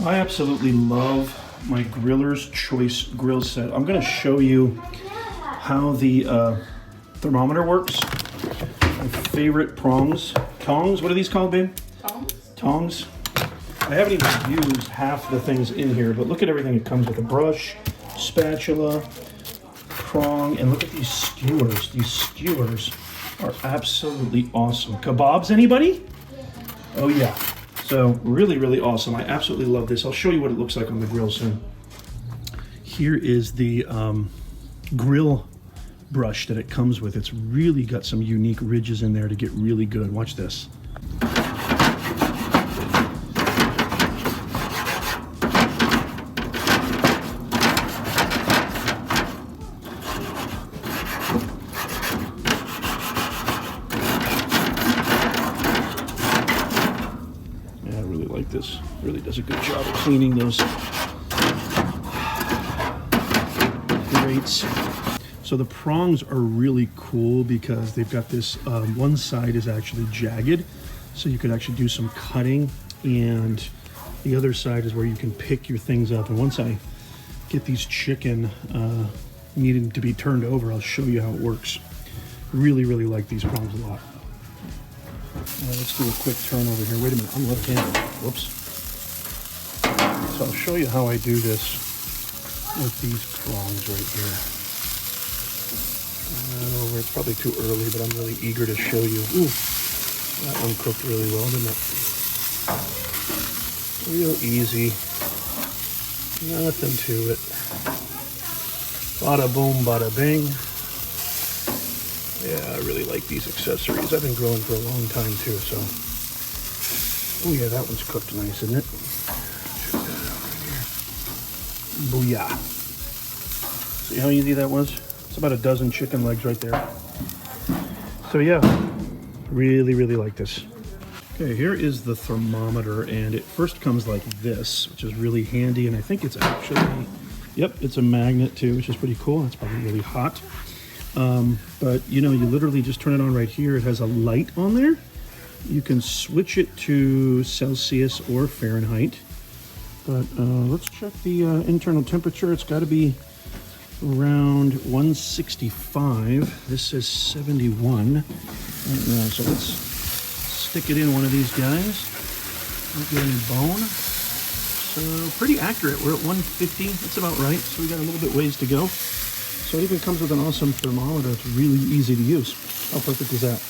I absolutely love my Griller's Choice grill set. I'm going to show you how the thermometer works. My favorite prongs. Tongs? What are these called, babe? Tongs. Tongs. I haven't even used half the things in here, but look at everything it comes with. A brush, spatula, prong, and look at these skewers. These skewers are absolutely awesome. Kebabs, anybody? Oh yeah. So really, really awesome. I absolutely love this. I'll show you what it looks like on the grill soon. Here is the grill brush that it comes with. It's really got some unique ridges in there to get really good. Watch this. This really does a good job of cleaning those grates. So the prongs are really cool because they've got this, one side is actually jagged, so you could actually do some cutting, and the other side is where you can pick your things up. And once I get these chicken needing to be turned over, I'll show you how it works. Really, really like these prongs a lot. Let's do a quick turn over here. Wait a minute, I'm left-handed. Whoops. So I'll show you how I do this with these prongs right here. Over. It's probably too early, but I'm really eager to show you. Ooh, that one cooked really well, didn't it? Real easy. Nothing to it. Bada boom, bada bing. Yeah, I really like these accessories. I've been grilling for a long time too, so. Oh yeah, that one's cooked nice, isn't it? Check that out right here. Booyah. See how easy that was? It's about a dozen chicken legs right there. So yeah, really, really like this. Okay, here is the thermometer, and it first comes like this, which is really handy, and I think it's actually, yep, it's a magnet too, which is pretty cool. It's probably really hot. But you know, you literally just turn it on right here. It has a light on there. You can switch it to Celsius or Fahrenheit. But let's check the internal temperature. It's got to be around 165. This says 71. So let's stick it in one of these guys. Don't get any bone. So pretty accurate. We're at 150. That's about right. So we got a little bit ways to go. So it even comes with an awesome thermometer. It's really easy to use. How perfect is that?